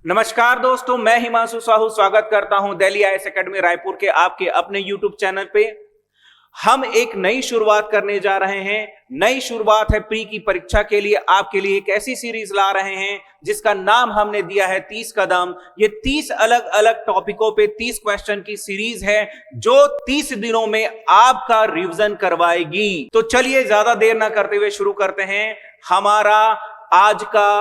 नमस्कार दोस्तों, मैं हिमांशु साहू स्वागत करता हूं दिल्ली आईएएस एकेडमी रायपुर के आपके अपने यूट्यूब चैनल पे। हम एक नई शुरुआत करने जा रहे हैं। नई शुरुआत है प्री की परीक्षा के लिए। आपके लिए एक ऐसी सीरीज ला रहे हैं जिसका नाम हमने दिया है 30 कदम। ये 30 अलग अलग टॉपिकों पे 30 क्वेश्चन की सीरीज है जो 30 दिनों में आपका रिवीजन करवाएगी। तो चलिए ज्यादा देर ना करते हुए शुरू करते हैं हमारा आज का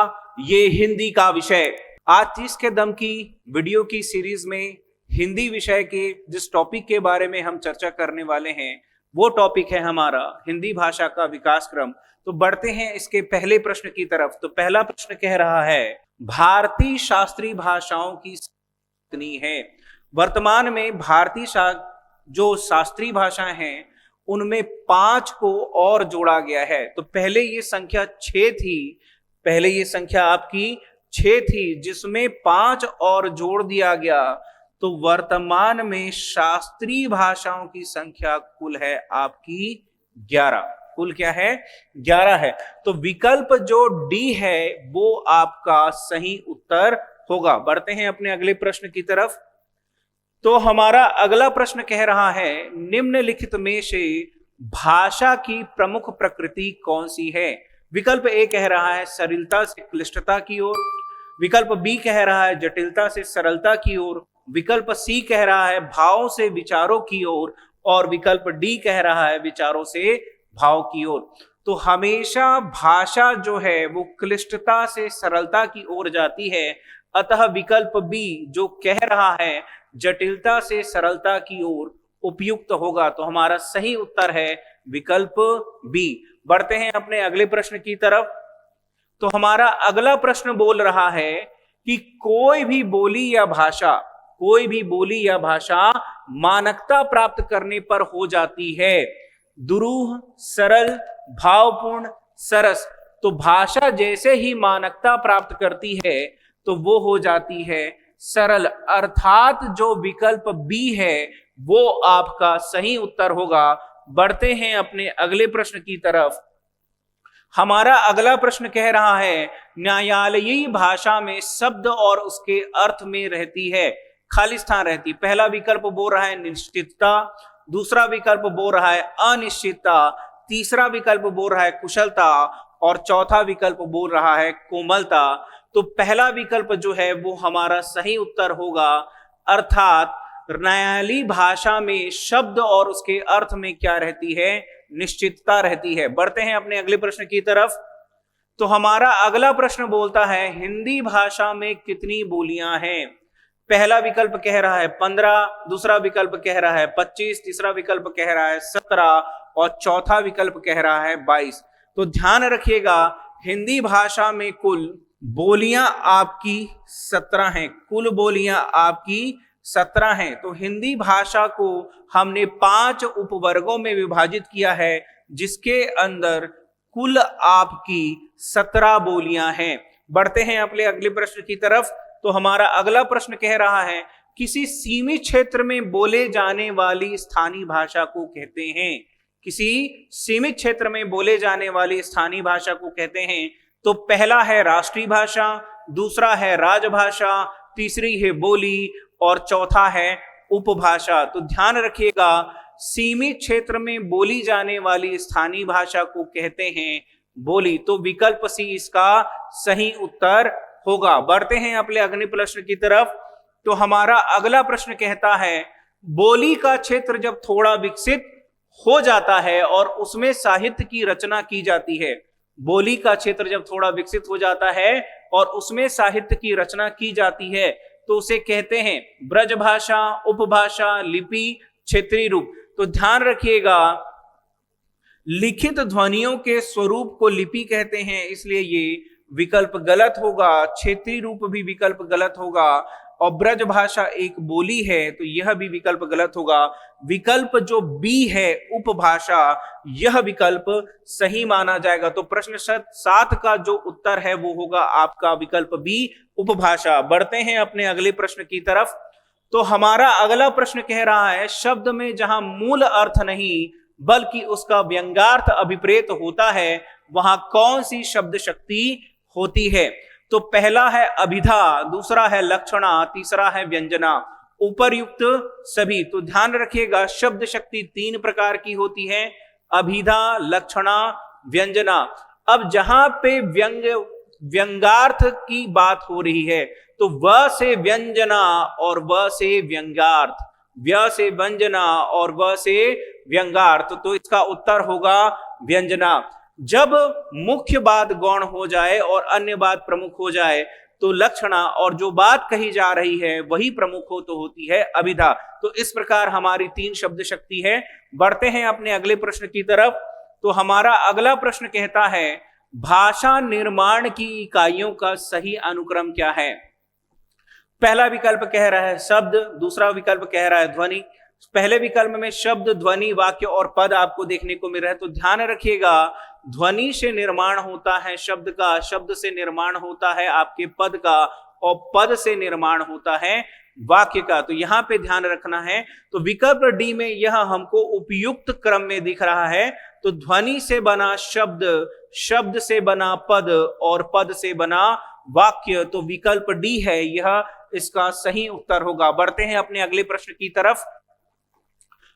ये हिंदी का विषय। आज 30 कदम की वीडियो की सीरीज में हिंदी विषय के जिस टॉपिक के बारे में हम चर्चा करने वाले हैं वो टॉपिक है हमारा हिंदी भाषा का विकास क्रम। तो बढ़ते हैं इसके पहले प्रश्न की तरफ। तो पहला प्रश्न कह रहा है, भारतीय शास्त्रीय भाषाओं की कितनी है? वर्तमान में भारतीय जो शास्त्रीय भाषाएं हैं उनमें 5 को और जोड़ा गया है। तो पहले ये संख्या 6 थी, पहले ये संख्या आपकी 6 थी जिसमें 5 और जोड़ दिया गया। तो वर्तमान में शास्त्रीय भाषाओं की संख्या कुल है आपकी 11। कुल क्या है? 11 है। तो विकल्प जो डी है वो आपका सही उत्तर होगा। बढ़ते हैं अपने अगले प्रश्न की तरफ। तो हमारा अगला प्रश्न कह रहा है, निम्नलिखित में से भाषा की प्रमुख प्रकृति कौन सी है? विकल्प ए कह रहा है सरलता से क्लिष्टता की ओर, विकल्प बी कह रहा है जटिलता से सरलता की ओर, विकल्प सी कह रहा है भाव से विचारों की ओर, और विकल्प डी कह रहा है विचारों से भाव की ओर। तो हमेशा भाषा जो है वो क्लिष्टता से सरलता की ओर जाती है, अतः विकल्प बी जो कह रहा है जटिलता से सरलता की ओर उपयुक्त होगा। तो हमारा सही उत्तर है विकल्प बी। बढ़ते हैं अपने अगले प्रश्न की तरफ। तो हमारा अगला प्रश्न बोल रहा है कि कोई भी बोली या भाषा मानकता प्राप्त करने पर हो जाती है दुरूह, सरल, भावपूर्ण, सरस। तो भाषा जैसे ही मानकता प्राप्त करती है तो वो हो जाती है सरल, अर्थात जो विकल्प बी है वो आपका सही उत्तर होगा। बढ़ते हैं अपने अगले प्रश्न की तरफ। हमारा अगला प्रश्न कह रहा है, न्यायालयीय भाषा में शब्द और उसके अर्थ में रहती है खाली स्थान रहती। पहला विकल्प बोल रहा है निश्चितता, दूसरा विकल्प बोल रहा है अनिश्चितता, तीसरा विकल्प बोल रहा है कुशलता, और चौथा विकल्प बोल रहा है कोमलता। तो पहला विकल्प जो है वो हमारा सही उत्तर होगा, अर्थात न्यायालयीय भाषा में शब्द और उसके अर्थ में क्या रहती है? निश्चितता रहती है। बढ़ते हैं अपने अगले प्रश्न की तरफ। तो हमारा अगला प्रश्न बोलता है, हिंदी भाषा में कितनी बोलियां हैं? पहला विकल्प कह रहा है 15, दूसरा विकल्प कह रहा है 25, तीसरा विकल्प कह रहा है 17, और चौथा विकल्प कह रहा है 22। तो ध्यान रखिएगा, हिंदी भाषा में कुल बोलियां आपकी 17 हैं। कुल बोलियां आपकी 17 हैं। तो हिंदी भाषा को हमने 5 उपवर्गों में विभाजित किया है जिसके अंदर कुल आपकी 17 बोलियां हैं। बढ़ते हैं अपने अगले प्रश्न की तरफ। तो हमारा अगला प्रश्न कह रहा है, किसी सीमित क्षेत्र में बोले जाने वाली स्थानीय भाषा को कहते हैं? किसी सीमित क्षेत्र में बोले जाने वाली स्थानीय भाषा को कहते हैं। तो पहला है राष्ट्रीय भाषा, दूसरा है राजभाषा, तीसरी है बोली, और चौथा है उपभाषा। तो ध्यान रखिएगा, सीमित क्षेत्र में बोली जाने वाली स्थानीय भाषा को कहते हैं बोली। तो विकल्प सी इसका सही उत्तर होगा। बढ़ते हैं अपने अगले प्रश्न की तरफ। तो हमारा अगला प्रश्न कहता है, बोली का क्षेत्र जब थोड़ा विकसित हो जाता है और उसमें साहित्य की रचना की जाती है। बोली का क्षेत्र जब थोड़ा विकसित हो जाता है और उसमें साहित्य की रचना की जाती है तो उसे कहते हैं ब्रजभाषा, उपभाषा, लिपि, क्षेत्रीय रूप। तो ध्यान रखिएगा, लिखित ध्वनियों के स्वरूप को लिपि कहते हैं, इसलिए ये विकल्प गलत होगा। क्षेत्रीय रूप भी विकल्प गलत होगा, और ब्रजभाषा एक बोली है तो यह भी विकल्प गलत होगा। विकल्प जो बी है उपभाषा, यह विकल्प सही माना जाएगा। तो प्रश्न 7 का जो उत्तर है वो होगा आपका विकल्प बी उपभाषा। बढ़ते हैं अपने अगले प्रश्न की तरफ। तो हमारा अगला प्रश्न कह रहा है, शब्द में जहां मूल अर्थ नहीं बल्कि उसका व्यंग्यार्थ अभिप्रेत होता है वहां कौन सी शब्द शक्ति होती है? तो पहला है अभिधा, दूसरा है लक्षणा, तीसरा है व्यंजना। उपरयुक्त सभी, तो ध्यान रखिएगा शब्द शक्ति 3 प्रकार की होती है, अभिधा, लक्षणा, व्यंजना। अब जहां पे व्यंगार्थ की बात हो रही है तो व से व्यंजना और व से व्यंगार्थ, व्य से व्यंजना और व से व्यंगार्थ, तो इसका उत्तर होगा व्यंजना। जब मुख्य बात गौण हो जाए और अन्य बात प्रमुख हो जाए तो लक्षणा, और जो बात कही जा रही है वही प्रमुख हो तो होती है अभिधा। तो इस प्रकार हमारी 3 शब्द शक्ति है। बढ़ते हैं अपने अगले प्रश्न की तरफ। तो हमारा अगला प्रश्न कहता है भाषा निर्माण की इकाइयों का सही अनुक्रम क्या है। पहला विकल्प कह रहा है शब्द, दूसरा विकल्प कह रहा है ध्वनि। पहले विकल्प में शब्द, ध्वनि, वाक्य और पद आपको देखने को मिल रहा है। तो ध्यान रखिएगा ध्वनि से निर्माण होता है शब्द का, शब्द से निर्माण होता है आपके पद का, और पद से निर्माण होता है वाक्य का। तो यहां पे ध्यान रखना है। तो विकल्प डी में यह हमको उपयुक्त क्रम में दिख रहा है। तो ध्वनि से बना शब्द, शब्द से बना पद और पद से बना वाक्य, तो विकल्प डी है, यह इसका सही उत्तर होगा। बढ़ते हैं अपने अगले प्रश्न की तरफ।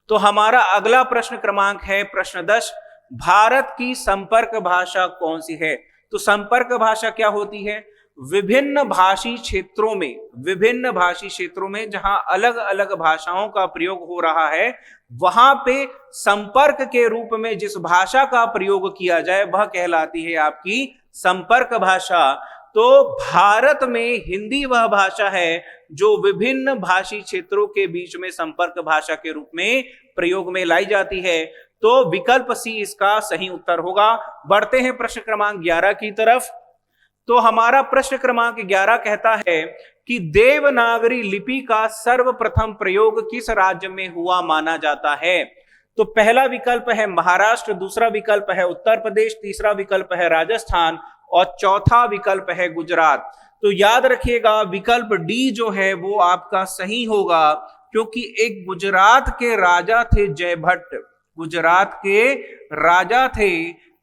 तो हमारा अगला प्रश्न क्रमांक है प्रश्न 10, भारत की संपर्क भाषा कौन सी है। तो संपर्क भाषा क्या होती है, विभिन्न भाषी क्षेत्रों में, विभिन्न भाषी क्षेत्रों में जहां अलग अलग भाषाओं का प्रयोग हो रहा है, वहां पे संपर्क के रूप में जिस भाषा का प्रयोग किया जाए वह कहलाती है आपकी संपर्क भाषा। तो भारत में हिंदी वह भाषा है जो विभिन्न भाषी क्षेत्रों के बीच में संपर्क भाषा के रूप में प्रयोग में लाई जाती है। तो विकल्प सी इसका सही उत्तर होगा। बढ़ते हैं प्रश्न क्रमांक 11 की तरफ। तो हमारा प्रश्न क्रमांक 11 कहता है कि देवनागरी लिपि का सर्वप्रथम प्रयोग किस राज्य में हुआ माना जाता है। तो पहला विकल्प है महाराष्ट्र, दूसरा विकल्प है उत्तर प्रदेश, तीसरा विकल्प है राजस्थान और चौथा विकल्प है गुजरात। तो याद रखिएगा विकल्प डी जो है वो आपका सही होगा, क्योंकि एक गुजरात के राजा थे जयभट्ट, गुजरात के राजा थे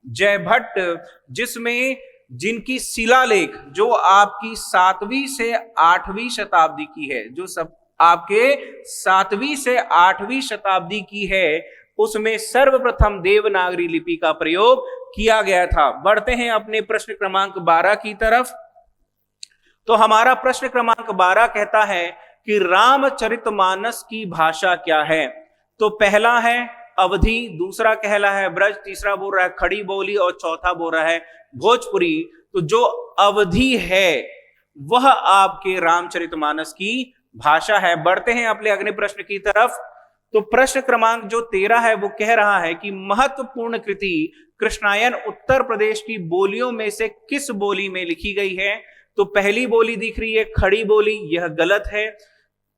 जयभट्ट, जिसमें जिनकी शिलालेख जो आपकी 7वीं से 8वीं शताब्दी की है, जो सब आपके 7वीं से 8वीं शताब्दी की है, उसमें सर्वप्रथम देवनागरी लिपि का प्रयोग किया गया था। बढ़ते हैं अपने प्रश्न क्रमांक 12 की तरफ। तो हमारा प्रश्न क्रमांक 12 कहता है कि रामचरितमानस की भाषा क्या है। तो पहला है अवधी, दूसरा कहला है ब्रज, तीसरा बोल रहा है खड़ी बोली और चौथा बोल रहा है भोजपुरी। तो जो अवधी है वह आपके रामचरितमानस की भाषा है। बढ़ते हैं अपने अगले प्रश्न की तरफ। तो प्रश्न क्रमांक जो 13 है वो कह रहा है कि महत्वपूर्ण कृति कृष्णायन उत्तर प्रदेश की बोलियों में से किस बोली में लिखी गई है। तो पहली बोली दिख रही है खड़ी बोली, यह गलत है।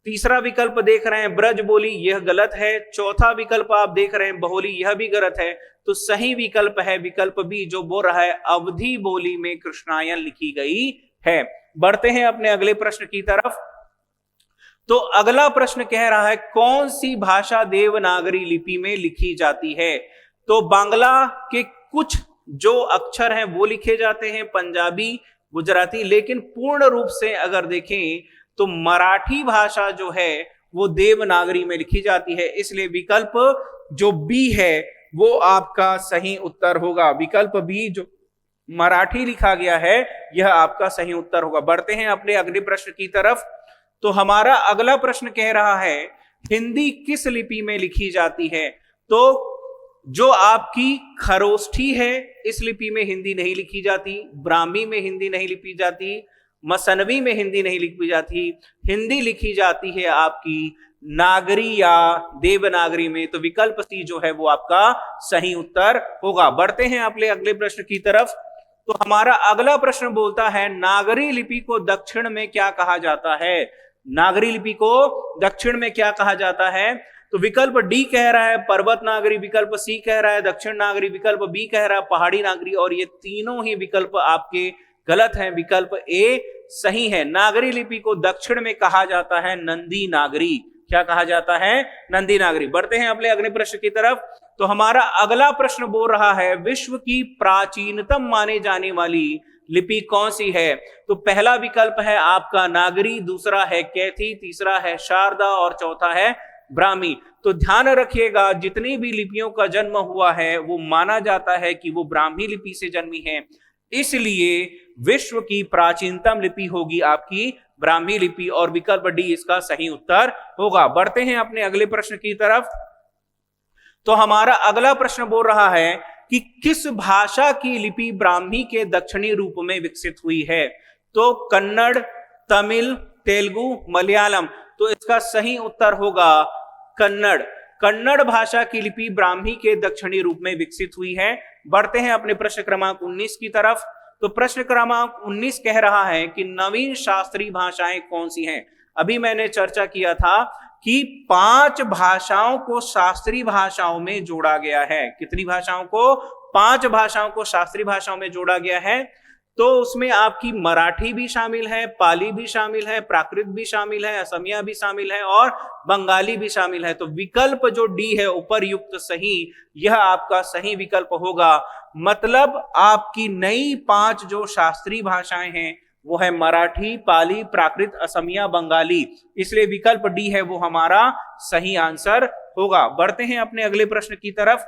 तीसरा विकल्प देख रहे हैं ब्रज बोली, यह गलत है। चौथा विकल्प आप देख रहे हैं बहोली, यह भी गलत है। तो सही विकल्प है विकल्प बी, जो बोल रहा है अवधी बोली में कृष्णायन लिखी गई है। बढ़ते हैं अपने अगले प्रश्न की तरफ। तो अगला प्रश्न कह रहा है कौन सी भाषा देवनागरी लिपि में लिखी जाती है। तो बांग्ला के कुछ जो अक्षर हैं वो लिखे जाते हैं, पंजाबी, गुजराती, लेकिन पूर्ण रूप से अगर देखें तो मराठी भाषा जो है वो देवनागरी में लिखी जाती है। इसलिए विकल्प जो बी है वो आपका सही उत्तर होगा। विकल्प बी जो मराठी लिखा गया है यह आपका सही उत्तर होगा। बढ़ते हैं अपने अगले प्रश्न की तरफ। तो हमारा अगला प्रश्न कह रहा है हिंदी किस लिपि में लिखी जाती है। तो जो आपकी खरोष्ठी है इस लिपि में हिंदी नहीं लिखी जाती, ब्राह्मी में हिंदी नहीं लिखी जाती, मसनवी में हिंदी नहीं लिखी जाती, हिंदी लिखी जाती है आपकी नागरी या देवनागरी में। तो विकल्प सी जो है वो आपका सही उत्तर होगा। बढ़ते हैं अपने अगले प्रश्न की तरफ। तो हमारा अगला प्रश्न बोलता है नागरी लिपि को दक्षिण में क्या कहा जाता है। नागरी लिपि को दक्षिण में क्या कहा जाता है। तो विकल्प डी कह रहा है पर्वत नागरी, विकल्प सी कह रहा है दक्षिण नागरी, विकल्प बी कह रहा है पहाड़ी नागरी, और ये तीनों ही विकल्प आपके गलत हैं। विकल्प ए सही है। नागरी लिपि को दक्षिण में कहा जाता है नंदी नागरी। क्या कहा जाता है, नंदी नागरी। बढ़ते हैं अपने अगले प्रश्न की तरफ। तो हमारा अगला प्रश्न बोल रहा है विश्व की प्राचीनतम माने जाने वाली लिपि कौन सी है? तो पहला विकल्प है आपका नागरी, दूसरा है कैथी, तीसरा है शारदा और चौथा है ब्राह्मी। तो ध्यान रखिएगा, जितनी भी लिपियों का जन्म हुआ है वो माना जाता है कि वो ब्राह्मी लिपि से जन्मी है, इसलिए विश्व की प्राचीनतम लिपि होगी आपकी ब्राह्मी लिपि और विकल्प डी इसका सही उत्तर होगा। बढ़ते हैं अपने अगले प्रश्न की तरफ। तो हमारा अगला प्रश्न बोल रहा है कि किस भाषा की लिपि ब्राह्मी के दक्षिणी रूप में विकसित हुई है? तो कन्नड़, तमिल, तेलुगु, मलयालम। तो इसका सही उत्तर होगा कन्नड़। कन्नड़ भाषा की लिपि ब्राह्मी के दक्षिणी रूप में विकसित हुई है। बढ़ते हैं अपने प्रश्न क्रमांक 19 की तरफ। तो प्रश्न क्रमांक 19 कह रहा है कि नवीन शास्त्रीय भाषाएं कौन सी हैं? अभी मैंने चर्चा किया था कि 5 भाषाओं को शास्त्रीय भाषाओं में जोड़ा गया है। कितनी भाषाओं को? 5 भाषाओं को शास्त्रीय भाषाओं में जोड़ा गया है। तो उसमें आपकी मराठी भी शामिल है, पाली भी शामिल है, प्राकृत भी शामिल है, असमिया भी शामिल है और बंगाली भी शामिल है। तो विकल्प जो डी है उपरयुक्त सही, यह आपका सही विकल्प होगा। मतलब आपकी नई 5 जो शास्त्रीय भाषाएं हैं वो है मराठी, पाली, प्राकृत, असमिया, बंगाली, इसलिए विकल्प डी है वो हमारा सही आंसर होगा। बढ़ते हैं अपने अगले प्रश्न की तरफ।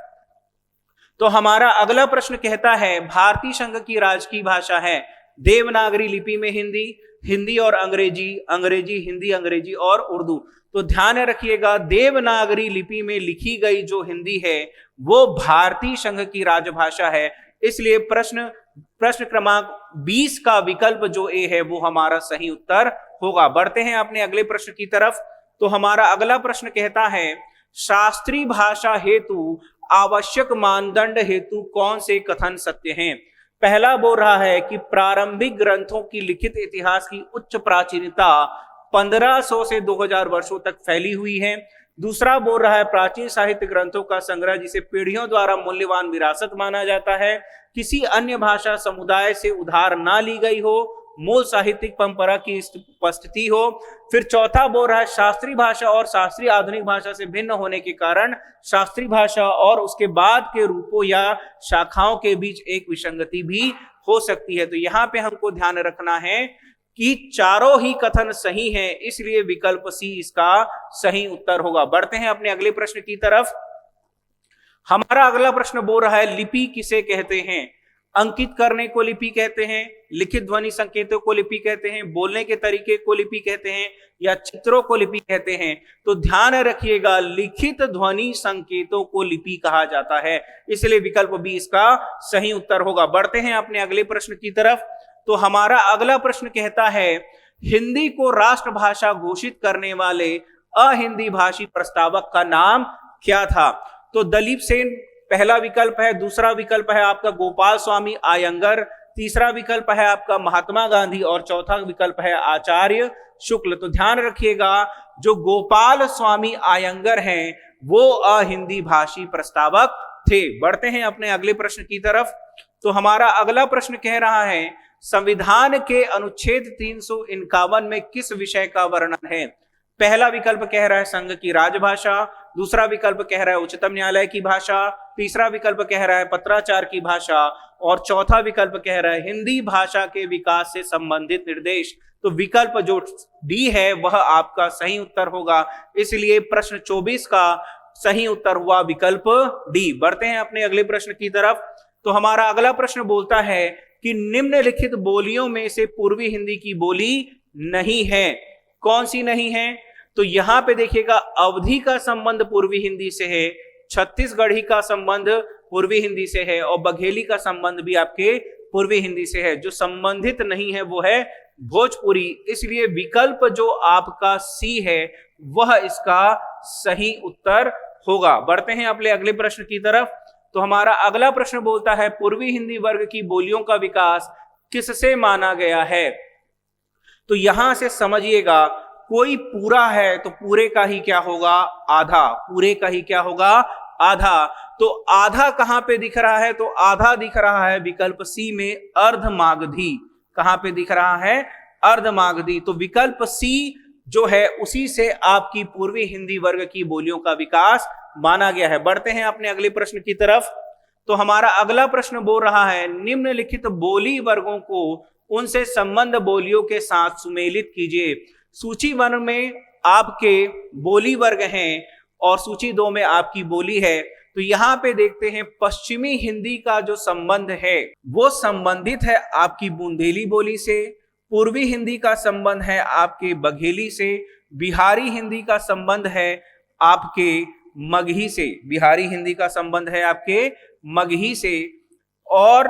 तो हमारा अगला प्रश्न कहता है भारतीय संघ की राजकीय भाषा है देवनागरी लिपि में हिंदी, हिंदी और अंग्रेजी, अंग्रेजी, हिंदी, अंग्रेजी और उर्दू। तो ध्यान रखिएगा, देवनागरी लिपि में लिखी गई जो हिंदी है वो भारतीय संघ की राजभाषा है, इसलिए प्रश्न क्रमांक 20 का विकल्प जो ए है वो हमारा सही उत्तर होगा। बढ़ते हैं अपने अगले प्रश्न की तरफ। तो हमारा अगला प्रश्न कहता है शास्त्रीय भाषा हेतु आवश्यक मानदंड हेतु कौन से कथन सत्य हैं? पहला बोल रहा है कि प्रारंभिक ग्रंथों की लिखित इतिहास की उच्च प्राचीनता 1500 से 2000 वर्षों तक फैली हुई है। दूसरा बोल रहा है प्राचीन साहित्य ग्रंथों का संग्रह जिसे पीढ़ियों द्वारा मूल्यवान विरासत माना जाता है, किसी अन्य भाषा समुदाय से उधार ना ली गई हो, मूल साहित्यिक परंपरा की उपस्थिति हो। फिर चौथा बोल रहा है शास्त्रीय भाषा और शास्त्रीय आधुनिक भाषा से भिन्न होने के कारण शास्त्रीय भाषा और उसके बाद के रूपों या शाखाओं के बीच एक विसंगति भी हो सकती है। तो यहाँ पे हमको ध्यान रखना है कि चारों ही कथन सही हैं, इसलिए विकल्प सी इसका सही उत्तर होगा। बढ़ते हैं अपने अगले प्रश्न की तरफ। हमारा अगला प्रश्न बोल रहा है लिपि किसे कहते हैं? अंकित करने को लिपि कहते हैं, लिखित ध्वनि संकेतों को लिपि कहते हैं, बोलने के तरीके को लिपि कहते हैं या चित्रों को लिपि कहते हैं? तो ध्यान रखिएगा, लिखित ध्वनि संकेतों को लिपि कहा जाता है, इसलिए विकल्प बी इसका सही उत्तर होगा। बढ़ते हैं अपने अगले प्रश्न की तरफ। तो हमारा अगला प्रश्न कहता है हिंदी को राष्ट्रभाषा घोषित करने वाले अहिंदी भाषी प्रस्तावक का नाम क्या था? तो दलीप सेन पहला विकल्प है, दूसरा विकल्प है आपका गोपाल स्वामी आयंगर, तीसरा विकल्प है आपका महात्मा गांधी और चौथा विकल्प है आचार्य शुक्ल। तो ध्यान रखिएगा, जो गोपाल स्वामी आयंगर हैं वो अहिंदी भाषी प्रस्तावक थे। बढ़ते हैं अपने अगले प्रश्न की तरफ। तो हमारा अगला प्रश्न कह रहा है संविधान के अनुच्छेद 351 में किस विषय का वर्णन है? पहला विकल्प कह रहा है संघ की राजभाषा, दूसरा विकल्प कह रहा है उच्चतम न्यायालय की भाषा, तीसरा विकल्प कह रहा है पत्राचार की भाषा और चौथा विकल्प कह रहा है हिंदी भाषा के विकास से संबंधित निर्देश। तो विकल्प जो डी है वह आपका सही उत्तर होगा, इसलिए प्रश्न 24 का सही उत्तर हुआ विकल्प डी। बढ़ते हैं अपने अगले प्रश्न की तरफ। तो हमारा अगला प्रश्न बोलता है कि निम्नलिखित बोलियों में से पूर्वी हिंदी की बोली नहीं है, कौन सी नहीं है? तो यहां पे देखिएगा, अवधी का संबंध पूर्वी हिंदी से है, छत्तीसगढ़ी का संबंध पूर्वी हिंदी से है और बघेली का संबंध भी आपके पूर्वी हिंदी से है। जो संबंधित नहीं है वो है भोजपुरी, इसलिए विकल्प जो आपका सी है वह इसका सही उत्तर होगा। बढ़ते हैं अपने अगले प्रश्न की तरफ। तो हमारा अगला प्रश्न बोलता है पूर्वी हिंदी वर्ग की बोलियों का विकास किससे माना गया है? तो यहां से समझिएगा, कोई पूरा है तो पूरे का ही क्या होगा? आधा। पूरे का ही क्या होगा? आधा। तो आधा कहां पे दिख रहा है? तो आधा दिख रहा है विकल्प सी में अर्धमागधी। कहां पे दिख रहा है? अर्धमागधी। तो विकल्प सी जो है उसी से आपकी पूर्वी हिंदी वर्ग की बोलियों का विकास माना गया है। बढ़ते हैं अपने अगले प्रश्न की तरफ। तो हमारा अगला प्रश्न बोल रहा है निम्नलिखित बोली वर्गों को उनसे संबंध बोलियों के साथ सुमेलित कीजिए। सूची 1 में आपके बोली वर्ग हैं और सूची 2 में आपकी बोली है। तो यहां पे देखते हैं पश्चिमी हिंदी का जो संबंध है वो संबंधित है आपकी बुंदेली बोली से, पूर्वी हिंदी का संबंध है आपके बघेली से, बिहारी हिंदी का संबंध है आपके मगही से, बिहारी हिंदी का संबंध है आपके मगही से, और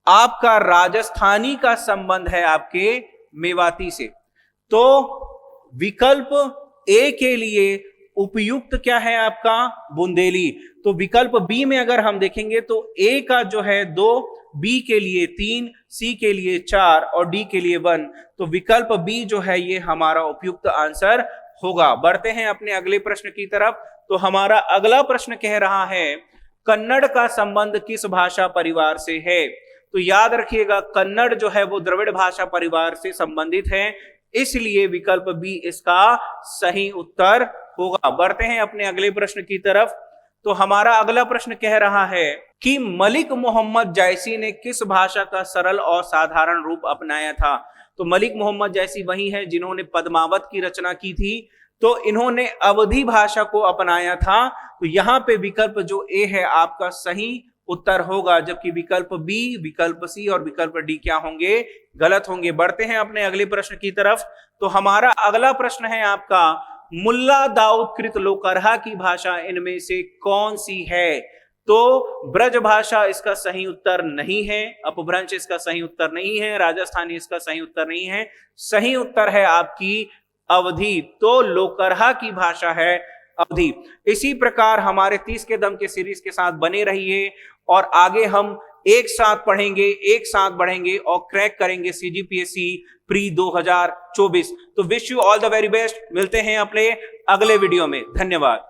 आपका राजस्थानी का संबंध है आपके मेवाती से। तो विकल्प ए के लिए उपयुक्त क्या है आपका बुंदेली। तो विकल्प बी में अगर हम देखेंगे तो ए का जो है 2, बी के लिए 3, सी के लिए 4 और डी के लिए 1। तो विकल्प बी जो है ये हमारा उपयुक्त आंसर होगा। बढ़ते हैं अपने अगले प्रश्न की तरफ। तो हमारा अगला प्रश्न कह रहा है कन्नड़ का संबंध किस भाषा परिवार से है। तो याद रखिएगा कन्नड़ जो है वो द्रविड़ भाषा परिवार से संबंधित है, इसलिए विकल्प बी इसका सही उत्तर होगा। बढ़ते हैं अपने अगले प्रश्न की तरफ। तो हमारा अगला प्रश्न कह रहा है कि मलिक मोहम्मद जैसी ने किस भाषा का सरल और साधारण रूप अपनाया था। तो मलिक मोहम्मद जैसी वही है जिन्होंने पद्मावत की रचना की थी, तो इन्होंने अवधी भाषा को अपनाया था। तो यहां पे विकल्प जो ए है आपका सही उत्तर होगा, जबकि विकल्प बी, विकल्प सी और विकल्प डी क्या होंगे, गलत होंगे। बढ़ते हैं अपने अगले प्रश्न की तरफ। तो हमारा अगला प्रश्न है आपका मुल्ला दाऊद कृत लोकरहा की भाषा इनमें से कौन सी है। तो ब्रज भाषा इसका सही उत्तर नहीं है, अपभ्रंश इसका सही उत्तर नहीं है, राजस्थानी इसका सही उत्तर नहीं है। सही उत्तर है आपकी अवधी। तो लोकरहा की भाषा है अवधी। इसी प्रकार हमारे 30 के दम के सीरीज के साथ बने रहिए और आगे हम एक साथ पढ़ेंगे, एक साथ बढ़ेंगे और क्रैक करेंगे CGPSC प्री 2024। तो wish you all the very best. मिलते हैं अपने अगले वीडियो में। धन्यवाद।